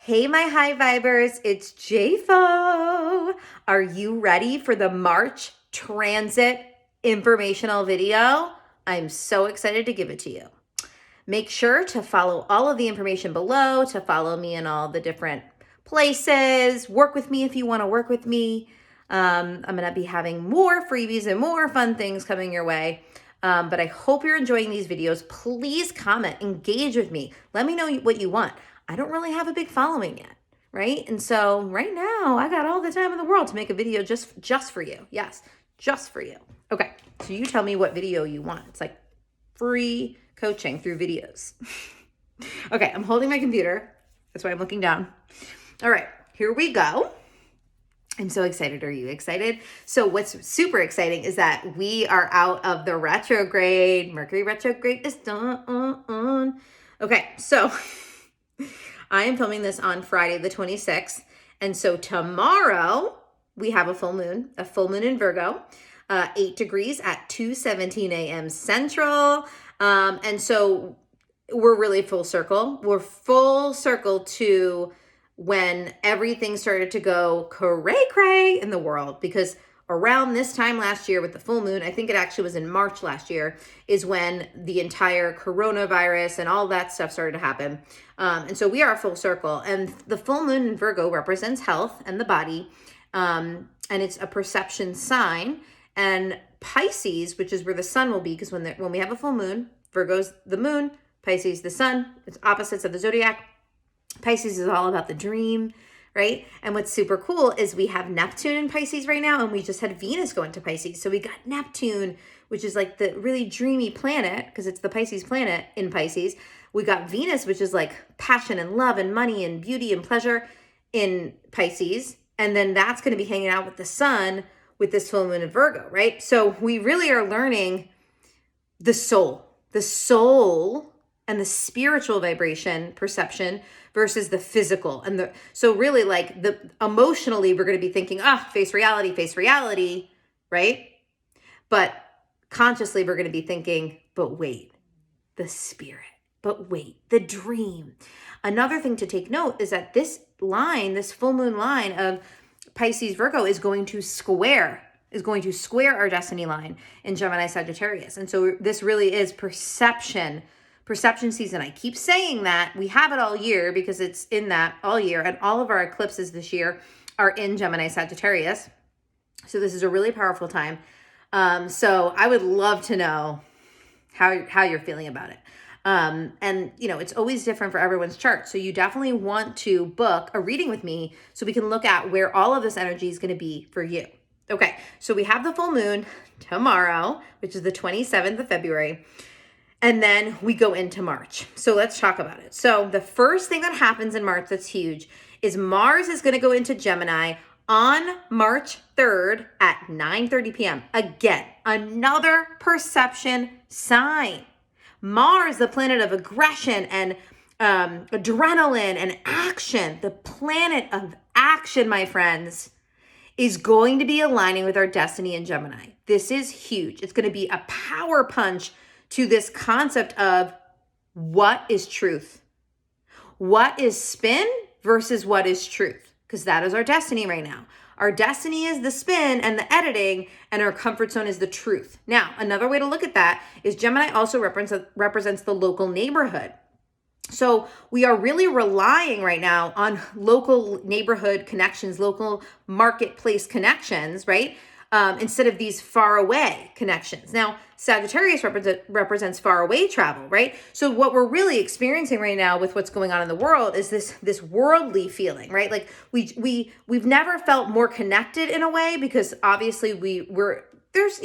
Hey, my high vibers, it's JFO. Are you ready for the March transit informational video? I'm so excited to give it to you. Make sure to follow all of the information below, to follow me in all the different places. Work with me if you want to work with me. I'm going to be having more freebies and more fun things coming your way. But I hope you're enjoying these videos. Please comment, engage with me. Let me know what you want. I don't really have a big following yet, right? And so right now I got all the time in the world to make a video just for you. Yes, just for you. Okay, so you tell me what video you want. It's like free coaching through videos. Okay, I'm holding my computer. That's why I'm looking down. All right, here we go. I'm so excited. Are you excited? So what's super exciting is that we are out of the retrograde. Mercury retrograde is done. Okay, so I am filming this on Friday the 26th. And so tomorrow we have a full moon in Virgo, 8 degrees at 2:17 a.m. Central. And so we're really full circle. We're full circle to when everything started to go cray-cray in the world, because around this time last year with the full moon, I think it actually was in March last year, is when the entire coronavirus and all that stuff started to happen. And so we are full circle. And the full moon in Virgo represents health and the body. And it's a perception sign. And Pisces, which is where the sun will be, because when we have a full moon, Virgo's the moon, Pisces the sun. It's opposites of the zodiac. Pisces is all about the dream, right? And what's super cool is we have Neptune in Pisces right now, and we just had Venus go into Pisces. So we got Neptune, which is like the really dreamy planet, because it's the Pisces planet in Pisces. We got Venus, which is like passion and love and money and beauty and pleasure in Pisces. And then that's going to be hanging out with the sun with this full moon in Virgo, right? So we really are learning the soul and the spiritual vibration perception versus the physical. And so really like emotionally, we're going to be thinking, face reality, right? But consciously, we're going to be thinking, but wait, the spirit, but wait, the dream. Another thing to take note is that this full moon line of Pisces Virgo is going to square our destiny line in Gemini Sagittarius. And so this really is perception season. I keep saying that. We have it all year because it's in that all year, and all of our eclipses this year are in Gemini Sagittarius. So this is a really powerful time. So I would love to know how you're feeling about it. And it's always different for everyone's chart. So you definitely want to book a reading with me so we can look at where all of this energy is going to be for you. Okay. So we have the full moon tomorrow, which is the 27th of February. And then we go into March. So let's talk about it. So the first thing that happens in March that's huge is Mars is going to go into Gemini on March 3rd at 9:30 p.m. Again, another perception sign. Mars, the planet of aggression and adrenaline and action, the planet of action, my friends, is going to be aligning with our destiny in Gemini. This is huge. It's going to be a power punch to this concept of what is truth, what is spin versus what is truth, because that is our destiny right now. Our destiny is the spin and the editing, and our comfort zone is the truth. Now, another way to look at that is Gemini also represents the local neighborhood. So we are really relying right now on local neighborhood connections, local marketplace connections, right? Instead of these far away connections. Now, Sagittarius represents far away travel, right? So what we're really experiencing right now with what's going on in the world is this worldly feeling, right? Like we've never felt more connected in a way, because obviously there's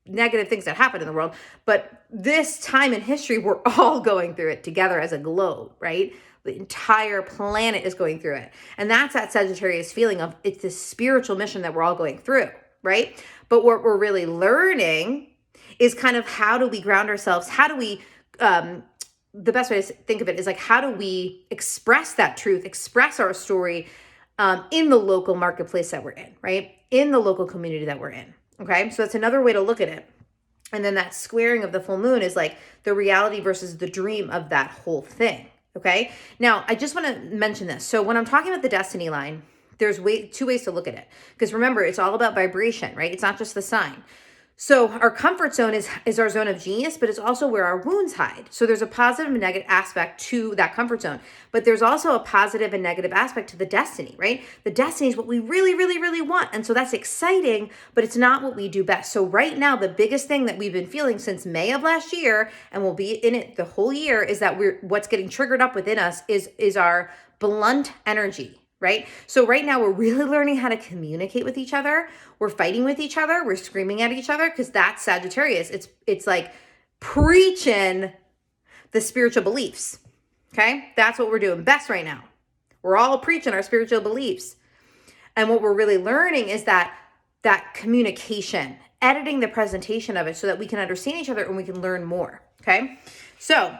negative things that happen in the world, but this time in history, we're all going through it together as a globe, right? The entire planet is going through it. And that's that Sagittarius feeling of it's this spiritual mission that we're all going through, right? But what we're really learning is kind of how do we ground ourselves? How do we, the best way to think of it is like, how do we express that truth, express our story in the local marketplace that we're in, right? In the local community that we're in, okay? So that's another way to look at it. And then that squaring of the full moon is like the reality versus the dream of that whole thing. Okay. Now, I just want to mention this. So when I'm talking about the destiny line, there's two ways to look at it. Because remember, it's all about vibration, right? It's not just the sign. So our comfort zone is our zone of genius, but it's also where our wounds hide. So there's a positive and negative aspect to that comfort zone, but there's also a positive and negative aspect to the destiny, right? The destiny is what we really, really, really want. And so that's exciting, but it's not what we do best. So right now, the biggest thing that we've been feeling since May of last year, and we'll be in it the whole year, is that what's getting triggered up within us is our blunt energy. Right? So right now we're really learning how to communicate with each other. We're fighting with each other. We're screaming at each other because that's Sagittarius. It's like preaching the spiritual beliefs. Okay? That's what we're doing best right now. We're all preaching our spiritual beliefs. And what we're really learning is that communication, editing the presentation of it so that we can understand each other and we can learn more. Okay? So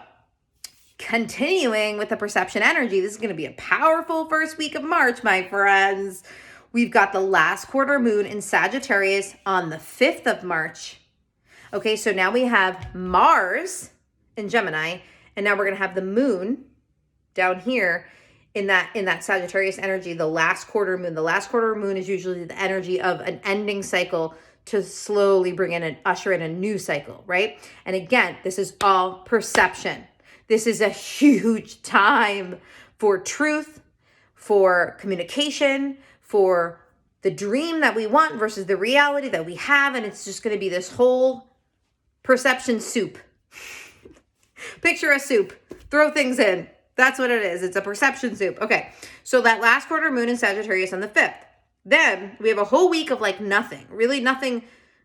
continuing with the perception energy, this is going to be a powerful first week of March, my friends. We've got the last quarter moon in Sagittarius on the 5th of March. Okay, so now we have Mars in Gemini, and now we're going to have the moon down here in that Sagittarius energy, the last quarter moon. The last quarter moon is usually the energy of an ending cycle to slowly bring in and usher in a new cycle, right? And again, this is all perception. This is a huge time for truth, for communication, for the dream that we want versus the reality that we have. And it's just going to be this whole perception soup. Picture a soup. Throw things in. That's what it is. It's a perception soup. Okay. So that last quarter moon in Sagittarius on the 5th. Then we have a whole week of like nothing. Really nothing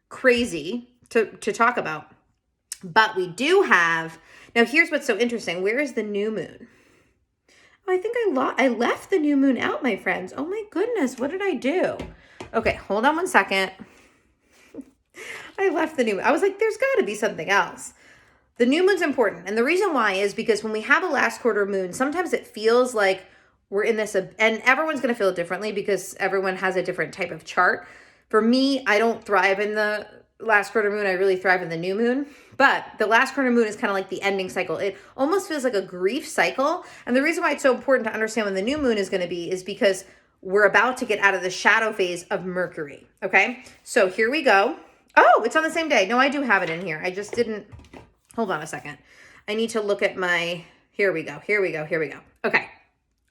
crazy to talk about. But we do have... Now, here's what's so interesting. Where is the new moon? Oh, I think I left the new moon out, my friends. Oh, my goodness. What did I do? Okay, hold on one second. I left the new moon. I was like, there's got to be something else. The new moon's important. And the reason why is because when we have a last quarter moon, sometimes it feels like we're in this, and everyone's going to feel it differently because everyone has a different type of chart. For me, I don't thrive in the last quarter moon. I really thrive in the new moon. But the last quarter moon is kind of like the ending cycle. It almost feels like a grief cycle. And the reason why it's so important to understand when the new moon is going to be is because we're about to get out of the shadow phase of Mercury. Okay, so here we go. Oh, it's on the same day. No, I do have it in here. I just didn't. Hold on a second. I need to look at my, here we go. Okay.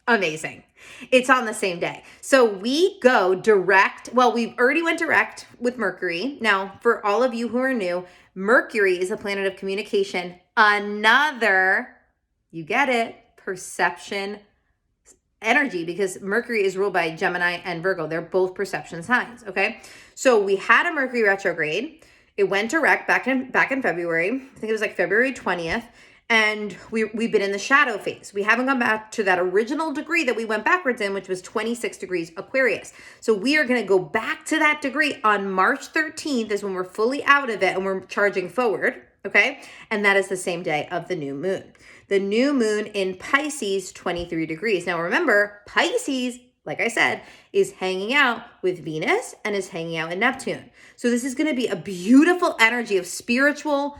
Amazing. It's on the same day. So we go direct. Well, we've already went direct with Mercury. Now, for all of you who are new, Mercury is a planet of communication. Another, you get it, perception energy, because Mercury is ruled by Gemini and Virgo. They're both perception signs, okay? So we had a Mercury retrograde. It went direct back in February. I think it was like February 20th. And we've been in the shadow phase. We haven't gone back to that original degree that we went backwards in, which was 26 degrees Aquarius. So we are going to go back to that degree on March 13th is when we're fully out of it and we're charging forward, okay? And that is the same day of the new moon. The new moon in Pisces, 23 degrees. Now remember, Pisces, like I said, is hanging out with Venus and is hanging out in Neptune. So this is going to be a beautiful energy of spiritual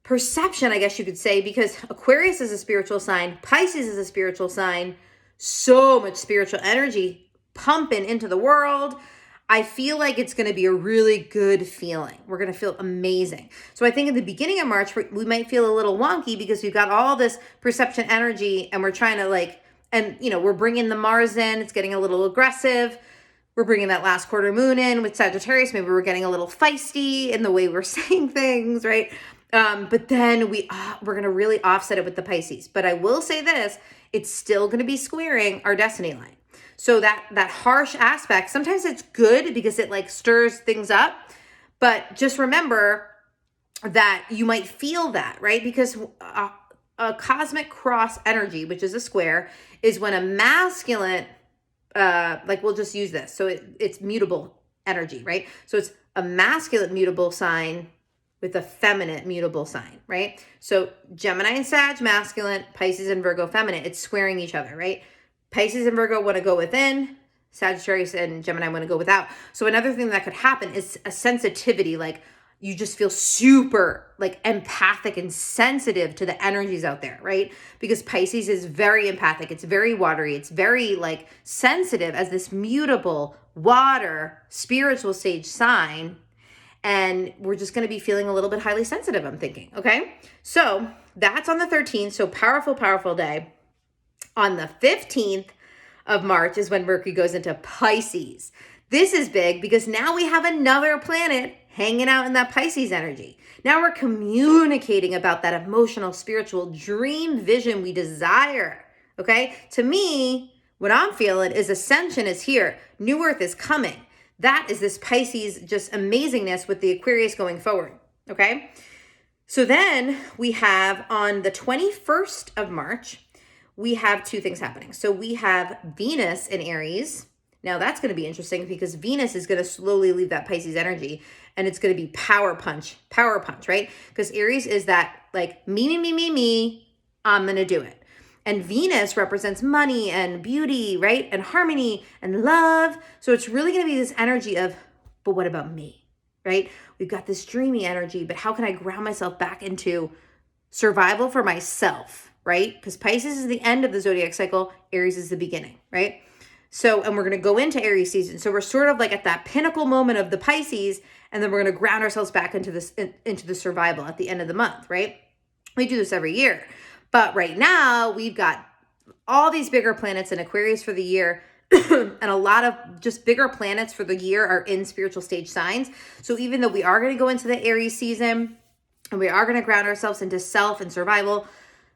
perception, I guess you could say, because Aquarius is a spiritual sign, Pisces is a spiritual sign, so much spiritual energy pumping into the world. I feel like it's going to be a really good feeling. We're going to feel amazing. So I think in the beginning of March, we might feel a little wonky because we've got all this perception energy and we're trying to we're bringing the Mars in. It's getting a little aggressive. We're bringing that last quarter moon in with Sagittarius. Maybe we're getting a little feisty in the way we're saying things, right? But then we're going to really offset it with the Pisces. But I will say this, it's still going to be squaring our destiny line. So that harsh aspect, sometimes it's good because it like stirs things up. But just remember that you might feel that, right? Because a cosmic cross energy, which is a square, is when a masculine, we'll just use this. So it's mutable energy, right? So it's a masculine mutable sign with a feminine mutable sign, right? So Gemini and Sag, masculine, Pisces and Virgo, feminine. It's squaring each other, right? Pisces and Virgo want to go within, Sagittarius and Gemini want to go without. So another thing that could happen is a sensitivity, like you just feel super like empathic and sensitive to the energies out there, right? Because Pisces is very empathic. It's very watery. It's very like sensitive as this mutable water spiritual stage sign. And we're just going to be feeling a little bit highly sensitive, I'm thinking. Okay. So that's on the 13th. So powerful, powerful day. On the 15th of March is when Mercury goes into Pisces. This is big because now we have another planet hanging out in that Pisces energy. Now we're communicating about that emotional, spiritual dream vision we desire. Okay? To me, what I'm feeling is ascension is here. New Earth is coming. That is this Pisces just amazingness with the Aquarius going forward. Okay? So then we have on the 21st of March, we have two things happening. So we have Venus in Aries. Now that's going to be interesting because Venus is going to slowly leave that Pisces energy and it's going to be power punch, right? Because Aries is that like me, I'm going to do it. And Venus represents money and beauty, right? And harmony and love. So it's really going to be this energy of, but what about me, right? We've got this dreamy energy, but how can I ground myself back into survival for myself, right? Because Pisces is the end of the zodiac cycle. Aries is the beginning, right? So, and we're going to go into Aries season. So we're sort of like at that pinnacle moment of the Pisces, and then we're going to ground ourselves back into this, into the survival at the end of the month, right? We do this every year. But right now we've got all these bigger planets in Aquarius for the year and a lot of just bigger planets for the year are in spiritual stage signs. So even though we are going to go into the Aries season and we are going to ground ourselves into self and survival,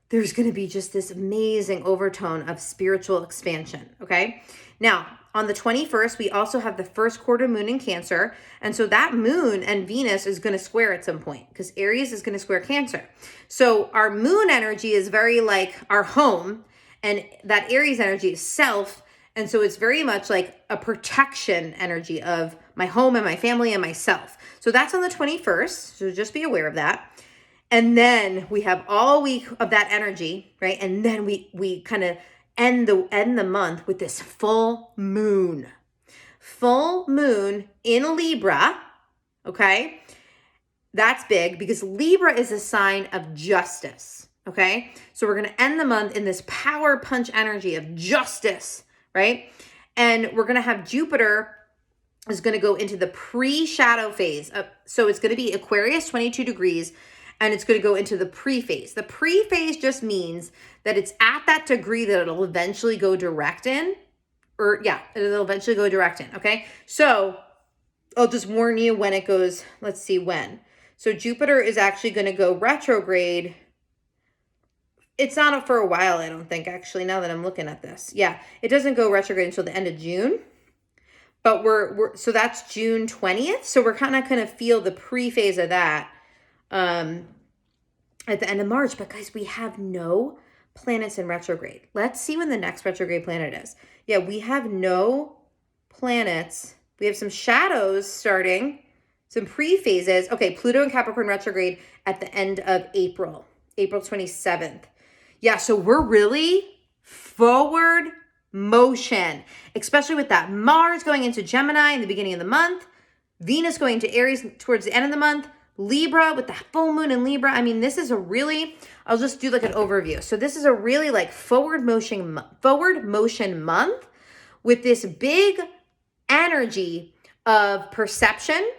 there's going to be just this amazing overtone of spiritual expansion. Okay. Now, on the 21st, we also have the first quarter moon in Cancer. And so that moon and Venus is going to square at some point because Aries is going to square Cancer. So our moon energy is very like our home, and that Aries energy is self. And so it's very much like a protection energy of my home and my family and myself. So that's on the 21st. So just be aware of that. And then we have all week of that energy, right? And then we kind of end the month with this full moon in Libra. Okay. That's big because Libra is a sign of justice. Okay. So we're going to end the month in this power punch energy of justice, right? And we're going to have Jupiter is going to go into the pre-shadow phase. So it's going to be Aquarius, 22 degrees. And it's going to go into the pre-phase. The pre-phase just means that it's at that degree that it'll eventually go direct in. It'll eventually go direct in, okay? So I'll just warn you when it goes, let's see when. So Jupiter is actually going to go retrograde. It's not for a while, I don't think, actually, now that I'm looking at this. Yeah, it doesn't go retrograde until the end of June. But so that's June 20th. So we're kind of going to feel the pre-phase of that. At the end of March, but guys, we have no planets in retrograde. Let's see when the next retrograde planet is. Yeah, we have no planets. We have some shadows starting, some pre-phases. Okay, Pluto and Capricorn retrograde at the end of April 27th. Yeah, so we're really forward motion, especially with that Mars going into Gemini in the beginning of the month, Venus going to Aries towards the end of the month, Libra with the full moon in Libra. I mean, this is a really, I'll just do like an overview. So this is a really like forward motion month with this big energy of perception.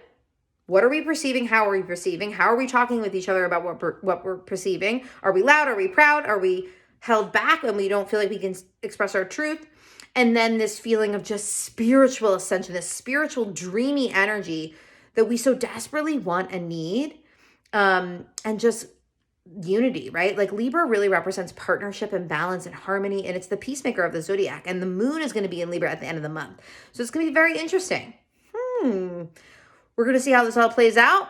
What are we perceiving? How are we perceiving? How are we talking with each other about what we're perceiving? Are we loud? Are we proud? Are we held back and we don't feel like we can express our truth? And then this feeling of just spiritual ascension, this spiritual dreamy energy that we so desperately want and need, and just unity, right? Like Libra really represents partnership and balance and harmony, and it's the peacemaker of the zodiac, and the moon is going to be in Libra at the end of the month. So it's going to be very interesting. We're going to see how this all plays out.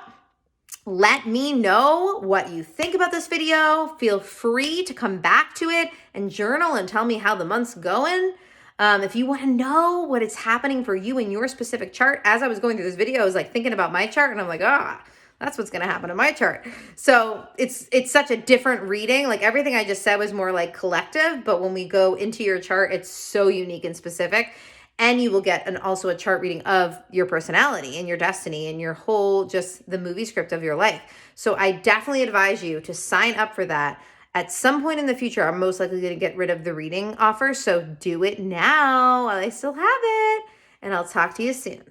Let me know what you think about this video. Feel free to come back to it and journal and tell me how the month's going. If you want to know what is happening for you in your specific chart, as I was going through this video, I was like thinking about my chart and I'm like, that's what's going to happen in my chart. So it's such a different reading. Like everything I just said was more like collective, but when we go into your chart, it's so unique and specific. And you will get also a chart reading of your personality and your destiny and your whole, just the movie script of your life. So I definitely advise you to sign up for that. At some point in the future, I'm most likely going to get rid of the reading offer. So do it now while I still have it. And I'll talk to you soon.